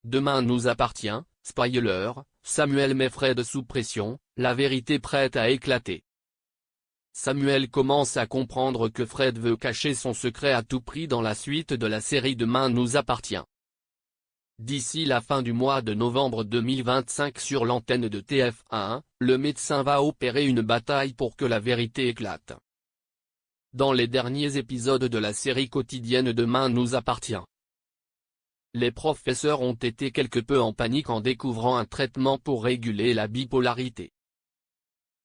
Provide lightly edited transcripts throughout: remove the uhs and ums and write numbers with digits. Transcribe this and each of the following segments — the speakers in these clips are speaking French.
Demain nous appartient, spoiler, Samuel met Fred sous pression, la vérité prête à éclater. Samuel commence à comprendre que Fred veut cacher son secret à tout prix dans la suite de la série Demain nous appartient. D'ici la fin du mois de novembre 2025 sur l'antenne de TF1, le médecin va opérer une bataille pour que la vérité éclate. Dans les derniers épisodes de la série quotidienne Demain nous appartient, les professeurs ont été quelque peu en panique en découvrant un traitement pour réguler la bipolarité.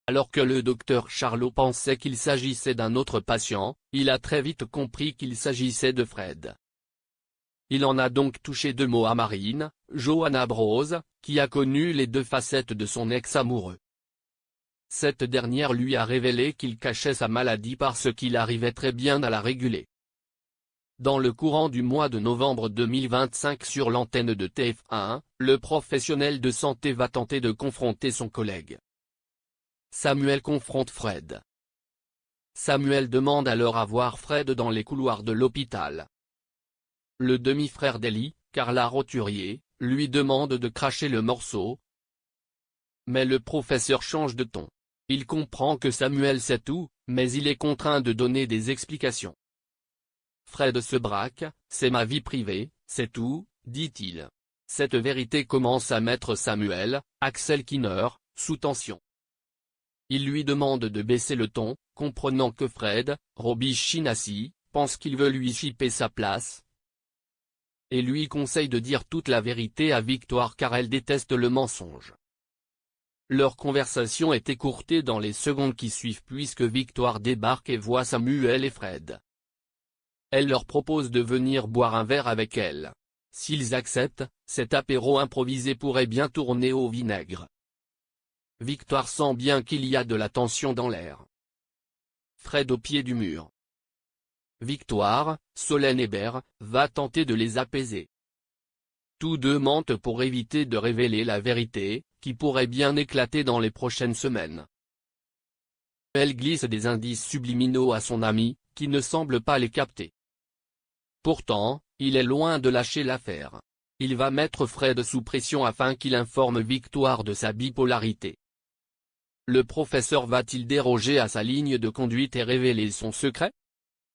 Alors que le docteur Charlot pensait qu'il s'agissait d'un autre patient, il a très vite compris qu'il s'agissait de Fred. Il en a donc touché deux mots à Marine, Johanna Brose, qui a connu les deux facettes de son ex-amoureux. Cette dernière lui a révélé qu'il cachait sa maladie parce qu'il arrivait très bien à la réguler. Dans le courant du mois de novembre 2025 sur l'antenne de TF1, le professionnel de santé va tenter de confronter son collègue. Samuel confronte Fred. Samuel demande alors à voir Fred dans les couloirs de l'hôpital. Le demi-frère d'Ellie, Carla Roturier, lui demande de cracher le morceau. Mais le professeur change de ton. Il comprend que Samuel sait tout, mais il est contraint de donner des explications. Fred se braque, c'est ma vie privée, c'est tout, dit-il. Cette vérité commence à mettre Samuel, Axel Kinner, sous tension. Il lui demande de baisser le ton, comprenant que Fred, Robbie Chinassi, pense qu'il veut lui chipper sa place. Et lui conseille de dire toute la vérité à Victoire car elle déteste le mensonge. Leur conversation est écourtée dans les secondes qui suivent puisque Victoire débarque et voit Samuel et Fred. Elle leur propose de venir boire un verre avec elle. S'ils acceptent, cet apéro improvisé pourrait bien tourner au vinaigre. Victoire sent bien qu'il y a de la tension dans l'air. Fred au pied du mur. Victoire, Solène Hébert, va tenter de les apaiser. Tous deux mentent pour éviter de révéler la vérité, qui pourrait bien éclater dans les prochaines semaines. Elle glisse des indices subliminaux à son ami, qui ne semble pas les capter. Pourtant, il est loin de lâcher l'affaire. Il va mettre Fred sous pression afin qu'il informe Victoire de sa bipolarité. Le professeur va-t-il déroger à sa ligne de conduite et révéler son secret?